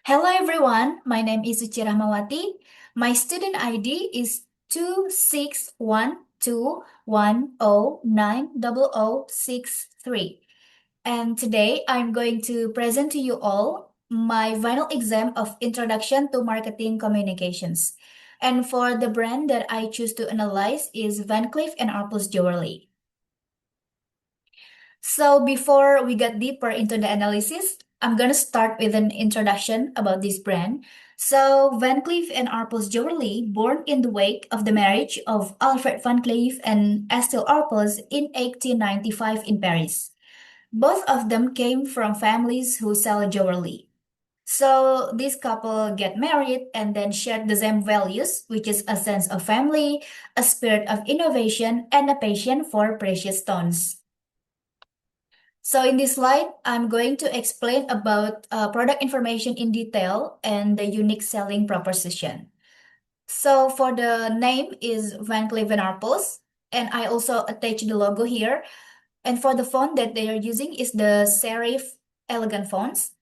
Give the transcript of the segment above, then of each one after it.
Hello everyone, my name is Suci Rahmawati. My student ID is 26121090063. And today I'm going to present to you all my final exam of Introduction to Marketing Communications. And for the brand that I choose to analyze is Van Cleef& Arpels Jewelry. So before we get deeper into the analysis, I'm gonna start with an introduction about this brand. So Van Cleef and Arpels Jewelry, born in the wake of the marriage of Alfred Van Cleef and Estelle Arpels in 1895 in Paris. Both of them came from families who sell jewelry. So this couple get married and then shared the same values, which is a sense of family, a spirit of innovation, and a passion for precious stones. So in this slide, I'm going to explain about product information in detail and the unique selling proposition. So for the name is Van Cleef& Arpels, and I also attach the logo here. And for the font that they are using is the serif elegant fonts.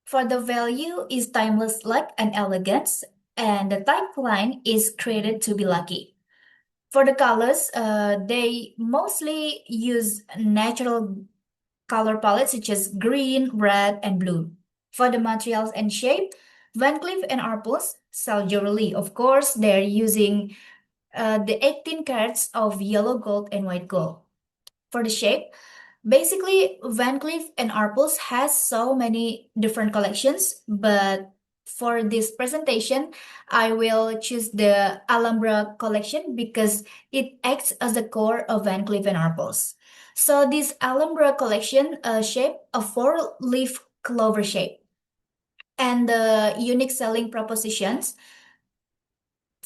For the value is timeless luck and elegance, and the tagline is created to be lucky. For the colors, they mostly use natural color palettes such as green, red, and blue. For the materials and shape, Van Cleef and Arpels sell jewelry. Of course, they're using the 18 carats of yellow gold and white gold. For the shape, basically, Van Cleef and Arpels has so many different collections, but for this presentation, I will choose the Alhambra collection because it acts as the core of Van Cleef and Arpels. So this Alhambra collection shape a four-leaf clover shape. And the unique selling propositions,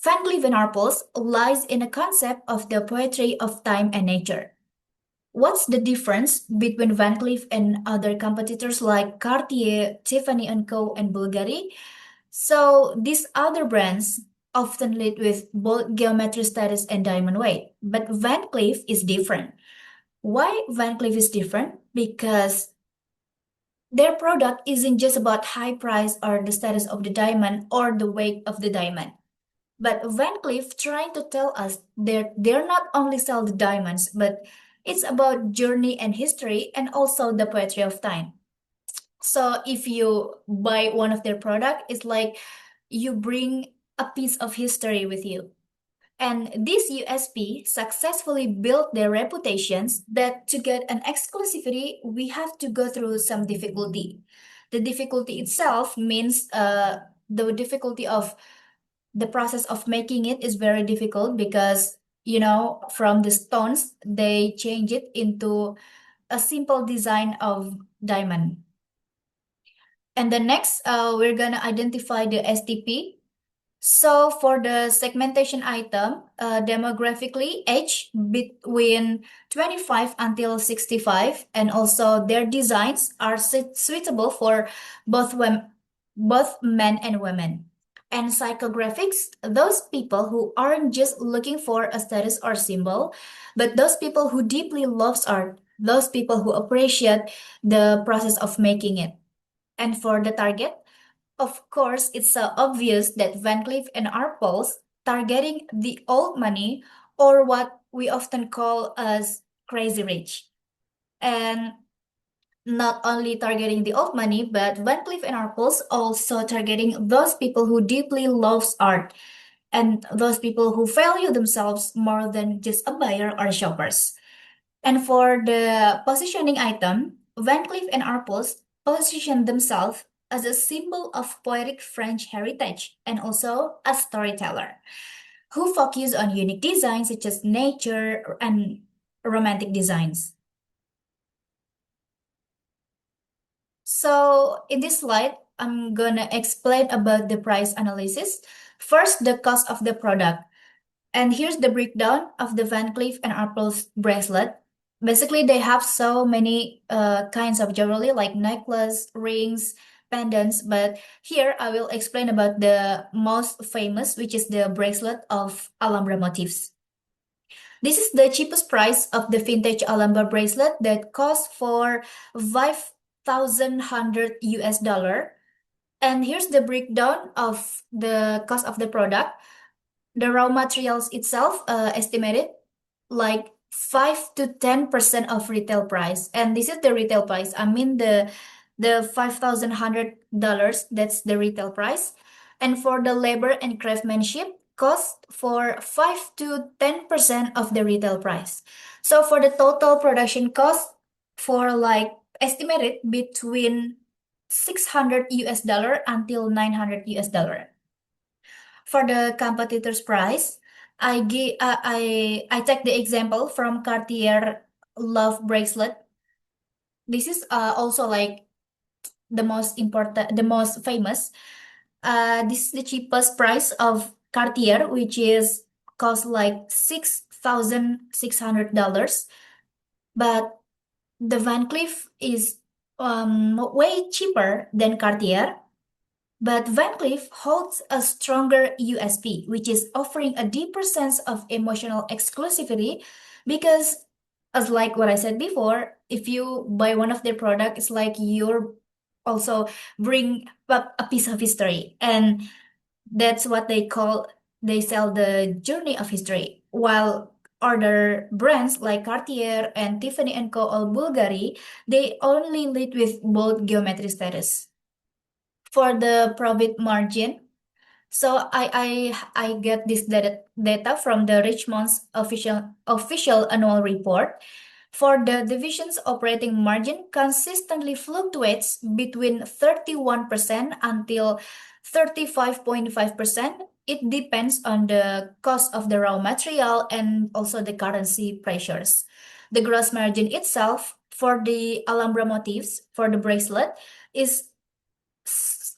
Van Cleef and Arpels lies in a concept of the poetry of time and nature. What's the difference between Van Cleef and other competitors like Cartier, Tiffany & Co., and Bulgari? So these other brands often lead with bold geometry status and diamond weight, but Van Cleef is different. Why Van Cleef is different? Because their product isn't just about high price or the status of the diamond or the weight of the diamond. But Van Cleef trying to tell us that they're not only sell the diamonds, but it's about journey and history and also the poetry of time. So if you buy one of their product, it's like you bring a piece of history with you. And this USP successfully built their reputations that to get an exclusivity, we have to go through some difficulty. The difficulty itself means the difficulty of the process of making it is very difficult because, from the stones, they change it into a simple design of diamond. And the next, we're gonna identify the STP. So for the segmentation item, demographically age between 25 until 65, and also their designs are suitable for both men and women. And psychographics, those people who aren't just looking for a status or symbol, but those people who deeply loves art, those people who appreciate the process of making it. And for the target, of course, it's obvious that Van Cleef and Arpels targeting the old money or what we often call as crazy rich. And not only targeting the old money, but Van Cleef and Arpels also targeting those people who deeply loves art and those people who value themselves more than just a buyer or shoppers. And for the positioning item, Van Cleef and Arpels position themselves as a symbol of poetic French heritage and also a storyteller who focus on unique designs such as nature and romantic designs. So in this slide, I'm gonna explain about the price analysis. First, the cost of the product. And here's the breakdown of the Van Cleef and Arpels bracelet. Basically, they have so many kinds of jewelry like necklace, rings, pendants. But here I will explain about the most famous, which is the bracelet of Alhambra motifs. This is the cheapest price of the vintage Alhambra bracelet that costs for 5,100 US dollar. And here's the breakdown of the cost of the product. The raw materials itself estimated like 5 to 10% of retail price. And this is the retail price. I mean the $5,100, that's the retail price. And for the labor and craftsmanship, cost for 5 to 10% of the retail price. So for the total production cost for like estimated between 600 US dollar until 900 US dollar. For the competitor's price, I take the example from Cartier Love Bracelet. This is also like the most important, the most famous. This is the cheapest price of Cartier, which is cost like $6,600. But the Van Cleef is way cheaper than Cartier. But Van Cleef holds a stronger USP, which is offering a deeper sense of emotional exclusivity because, as like what I said before, if you buy one of their products, it's like you're also bring up a piece of history. And that's what they sell the journey of history. While other brands like Cartier and Tiffany and Co. or Bulgari, they only lead with bold geometry status. For the profit margin, so I get this data from the Richmond's official annual report. For the division's operating margin consistently fluctuates between 31% until 35.5%. It depends on the cost of the raw material and also the currency pressures. The gross margin itself for the Alhambra motifs for the bracelet is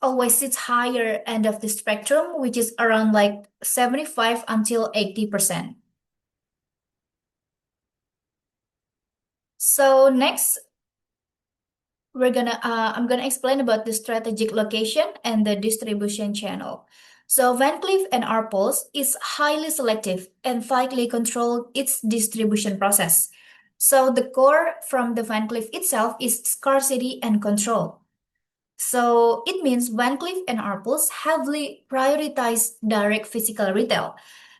always sits higher end of the spectrum, which is around like 75 until 80%. So next, I'm gonna explain about the strategic location and the distribution channel. So Van Cleef and Arpels is highly selective and tightly control its distribution process. So the core from the Van Cleef itself is scarcity and control. So it means Van Cleef and Arpels heavily prioritize direct physical retail,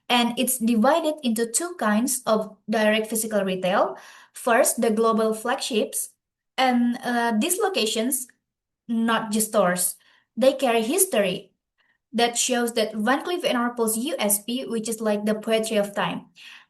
and it's divided into two kinds of direct physical retail. First, the global flagships, and these locations, not just stores, they carry history that shows that Van Cleef and Arpels USP, which is like the poetry of time.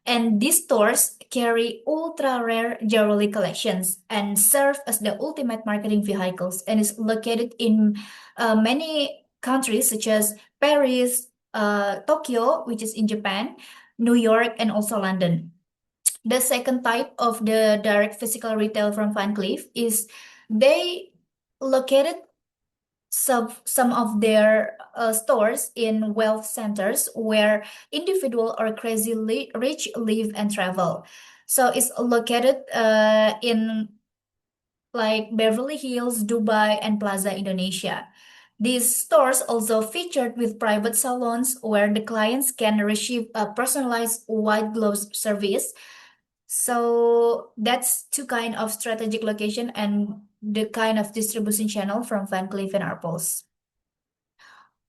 And these stores carry ultra rare jewelry collections and serve as the ultimate marketing vehicles and is located in many countries such as Paris, Tokyo, which is in Japan, New York, and also London. The second type of the direct physical retail from Van Cleef is they located some of their stores in wealth centers where individual or rich live and travel. So it's located in like Beverly Hills, Dubai, and Plaza Indonesia. These stores also featured with private salons where the clients can receive a personalized white glove service. So that's two kind of strategic location and the kind of distribution channel from Van Cleef and Arpels.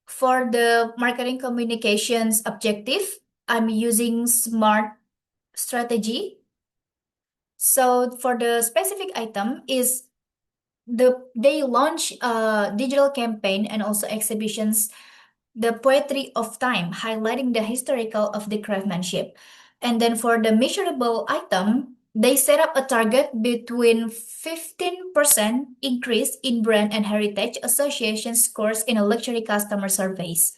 For the marketing communications objective, I'm using smart strategy. So for the specific item is they launch a digital campaign and also exhibitions, the poetry of time, highlighting the historical of the craftsmanship. And then for the measurable item, they set up a target between 15% increase in brand and heritage association scores in a luxury customer surveys.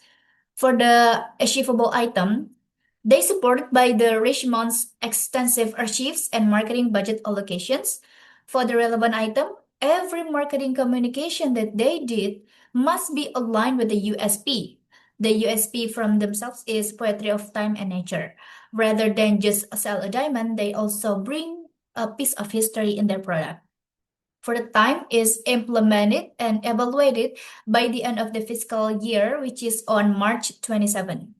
For the achievable item, they supported by the Richemont's extensive archives and marketing budget allocations. For the relevant item, every marketing communication that they did must be aligned with the USP. The USP from themselves is poetry of time and nature. Rather than just sell a diamond, they also bring a piece of history in their product. For the time is implemented and evaluated by the end of the fiscal year, which is on March 27.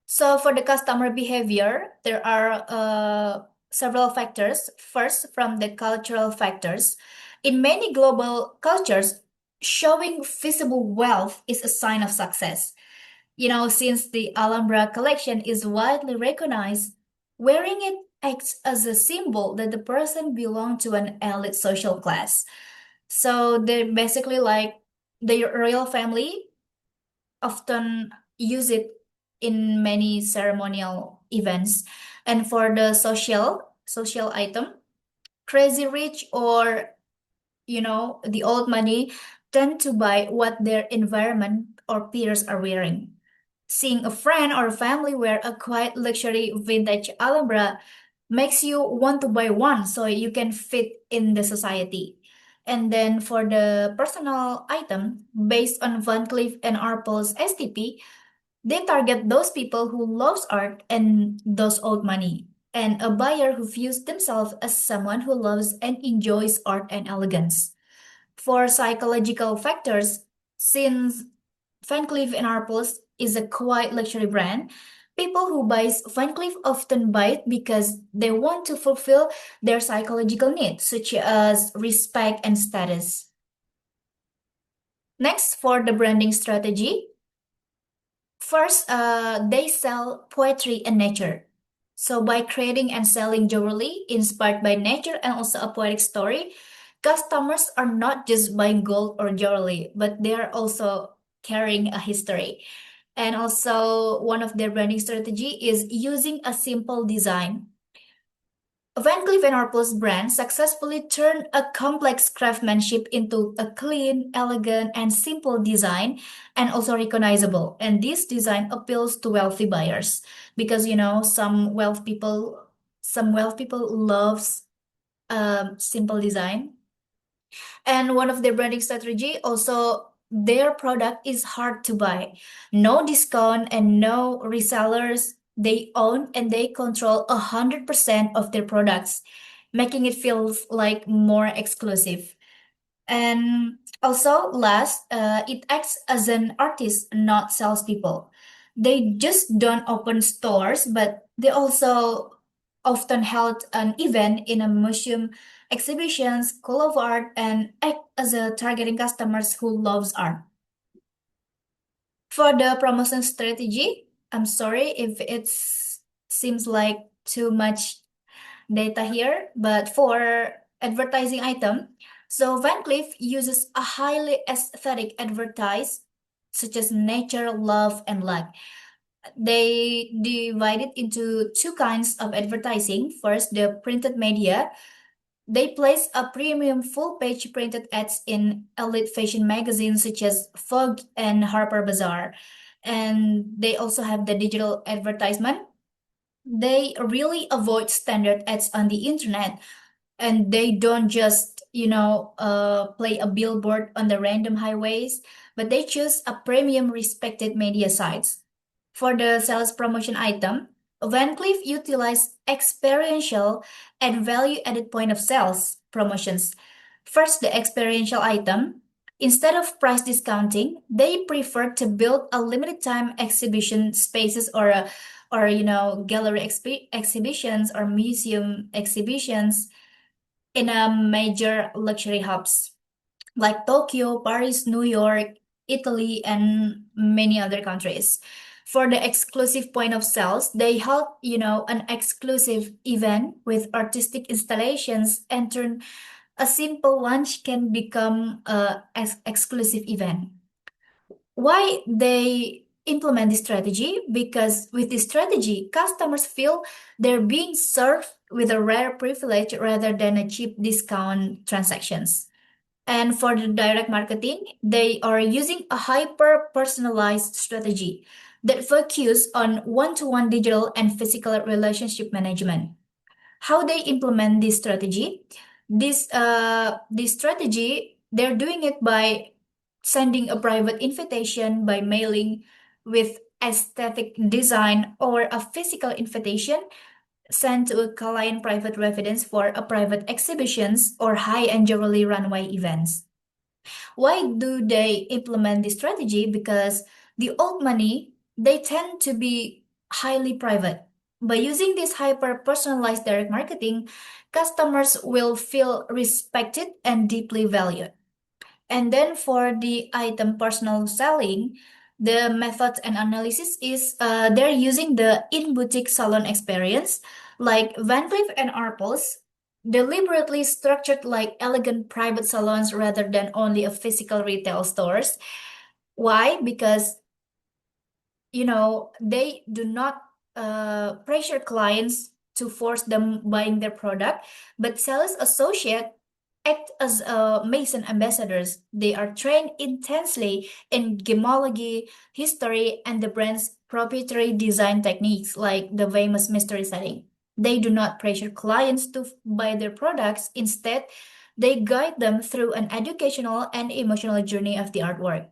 So for the customer behavior, there are several factors. First, from the cultural factors. In many global cultures, showing visible wealth is a sign of success. Since the Alhambra collection is widely recognized, wearing it acts as a symbol that the person belonged to an elite social class. So they're basically like the royal family often use it in many ceremonial events. And for the social item, crazy rich or the old money tend to buy what their environment or peers are wearing. Seeing a friend or family wear a quiet luxury vintage Alhambra makes you want to buy one so you can fit in the society. And then for the personal item, based on Van Cleef and Arpels STP, they target those people who loves art and those old money, and a buyer who views themselves as someone who loves and enjoys art and elegance. For psychological factors, since Van Cleef and Arpels is a quiet luxury brand, people who buy Van Cleef often buy it because they want to fulfill their psychological needs, such as respect and status. Next, for the branding strategy, first, they sell poetry and nature. So, by creating and selling jewelry inspired by nature and also a poetic story, customers are not just buying gold or jewelry, but they are also carrying a history. And also, one of their branding strategy is using a simple design. Van Cleef& Arpels brand successfully turned a complex craftsmanship into a clean, elegant, and simple design, and also recognizable. And this design appeals to wealthy buyers because some wealth people loves simple design. And one of their branding strategy also, their product is hard to buy. No discount and no resellers. They own and they control 100% of their products, making it feel like more exclusive. And also, last, it acts as an artist, not salespeople. They just don't open stores, but they also often held an event in a museum, exhibitions, school of art, and act as a targeting customers who loves art. For the promotion strategy, I'm sorry if it seems like too much data here, but for advertising item, so Van Cleef uses a highly aesthetic advertise, such as nature, love, and luck. They divide it into two kinds of advertising. First, the printed media. They place a premium full-page printed ads in elite fashion magazines such as Vogue and Harper Bazaar. And they also have the digital advertisement. They really avoid standard ads on the internet, and they don't just play a billboard on the random highways, but they choose a premium respected media sites. For the sales promotion item, Van Cleef utilized experiential and value added point of sales promotions. First, the experiential item. Instead of price discounting, they prefer to build a limited time exhibition spaces or gallery exhibitions or museum exhibitions in a major luxury hubs like Tokyo, Paris, New York, Italy, and many other countries. For the exclusive point of sales, they held, an exclusive event with artistic installations and turn a simple lunch can become a exclusive event. Why they implement this strategy? Because with this strategy, customers feel they're being served with a rare privilege rather than a cheap discount transactions. And for the direct marketing, they are using a hyper personalized strategy that focus on one-to-one digital and physical relationship management. How they implement this strategy? This strategy, they're doing it by sending a private invitation by mailing with aesthetic design, or a physical invitation sent to a client private residence for a private exhibitions or high-end jewelry runway events. Why do they implement this strategy? Because the old money, they tend to be highly private. By using this hyper personalized direct marketing, customers will feel respected and deeply valued. And then for the item personal selling, the method and analysis is they're using the in-boutique salon experience, like Van Cleef and Arpels, deliberately structured like elegant private salons rather than only a physical retail stores. Why? Because they do not pressure clients to force them buying their product, but sales associate act as mason ambassadors. They are trained intensely in gemology, history, and the brand's proprietary design techniques, like the famous mystery setting. They do not pressure clients to buy their products. Instead, they guide them through an educational and emotional journey of the artwork.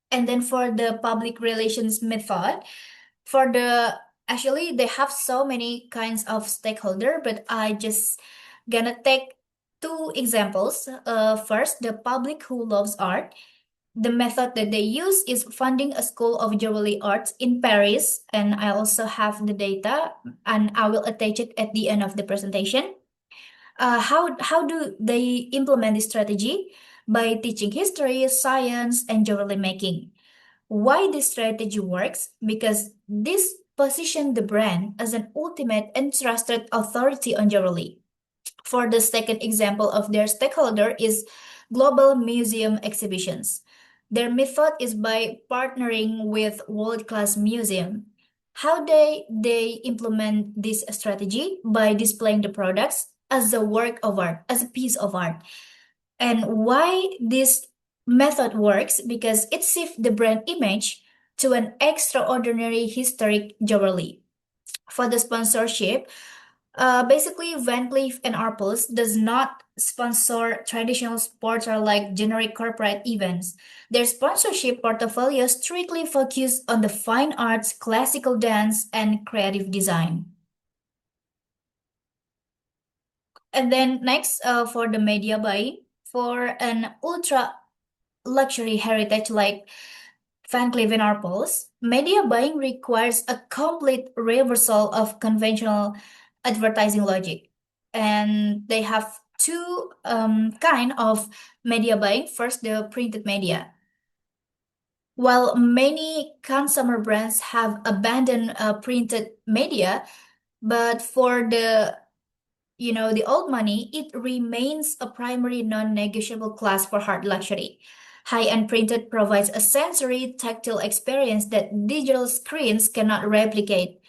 And then for the public relations method, for the actually they have so many kinds of stakeholder, but I just gonna take two examples. First, the public who loves art. The method that they use is funding a school of jewelry arts in Paris, and I also have the data, and I will attach it at the end of the presentation. How do they implement this strategy? By teaching history, science, and jewelry making. Why this strategy works? Because this position the brand as an ultimate and trusted authority on jewelry. For the second example of their stakeholder is global museum exhibitions. Their method is by partnering with world-class museum. How they implement this strategy? By displaying the products as a work of art, as a piece of art. And why this method works? Because it shifts the brand image to an extraordinary historic jewelry. For the sponsorship, basically Van Cleef and Arpels does not sponsor traditional sports or like generic corporate events. Their sponsorship portfolio strictly focus on the fine arts, classical dance, and creative design. And then next, for the media buying, for an ultra luxury heritage like Van Cleef and Arpels, media buying requires a complete reversal of conventional advertising logic. And they have two kind of media buying. First, the printed media. While many consumer brands have abandoned printed media, but for the old money, it remains a primary non-negotiable class for hard luxury. High-end printed provides a sensory, tactile experience that digital screens cannot replicate.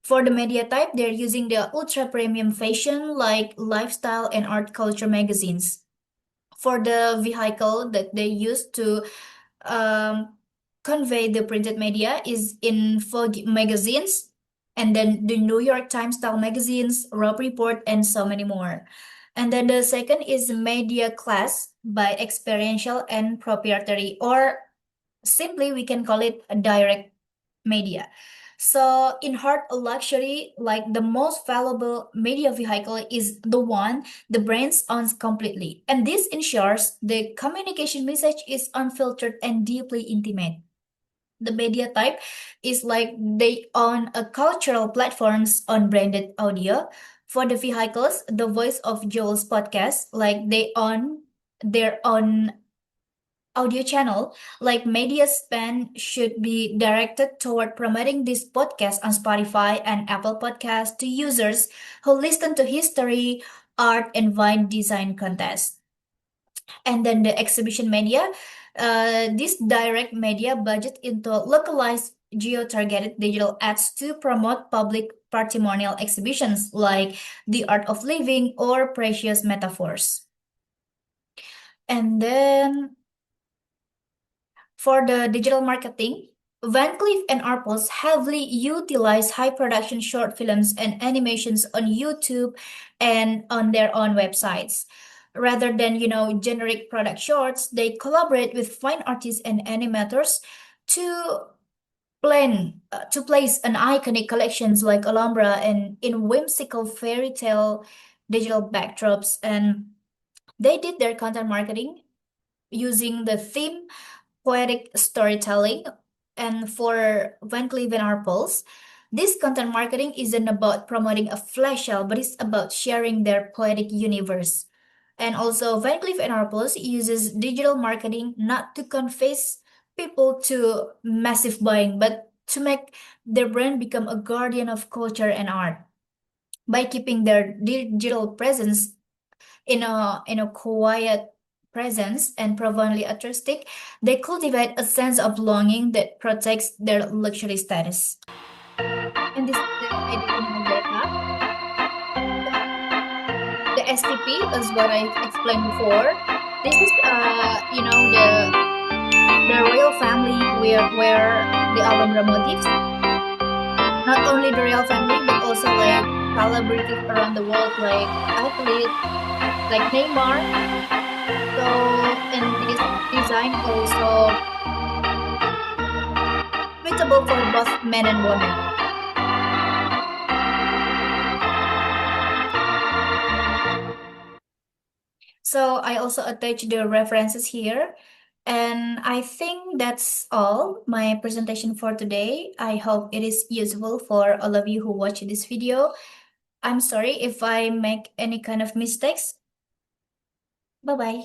For the media type, they're using the ultra-premium fashion like lifestyle and art culture magazines. For the vehicle that they use to um, convey the printed media is in Vogue magazines, and then the New York Times style magazines, Rob Report, and so many more. And then the second is media class by experiential and proprietary, or simply we can call it a direct media. So in hard luxury, like the most valuable media vehicle is the one the brands owns completely. And this ensures the communication message is unfiltered and deeply intimate. The media type is like they own a cultural platforms on branded audio. For the vehicles, the Voice of Joel's podcast, like they own their own audio channel, like media spend should be directed toward promoting this podcast on Spotify and Apple Podcasts to users who listen to history, art, and wine design contests. And then the exhibition media, this direct media budget into localized geo-targeted digital ads to promote public patrimonial exhibitions like the art of living or precious metaphors. And then for the digital marketing, Van Cleef and Arpels heavily utilize high production short films and animations on YouTube and on their own websites. Rather than, generic product shorts, they collaborate with fine artists and animators to to place an iconic collections like Alhambra and in whimsical fairy tale digital backdrops. And they did their content marketing using the theme poetic storytelling. And for Van Cleef and Arpels, this content marketing isn't about promoting a flash sale, but it's about sharing their poetic universe. And also, Van Cleef and Arpels uses digital marketing not to convince people to massive buying, but to make their brand become a guardian of culture and art. By keeping their digital presence in a quiet presence and profoundly artistic, they cultivate a sense of belonging that protects their luxury status. And this is the editorial data. The STP is what I explained before. This is the royal family where the Alhambra motifs. Not only the royal family, but also like celebrities around the world, like athletes like Neymar. So, and this design also suitable for both men and women. So I also attach the references here. And I think that's all my presentation for today. I hope it is useful for all of you who watch this video. I'm sorry if I make any kind of mistakes. Bye bye.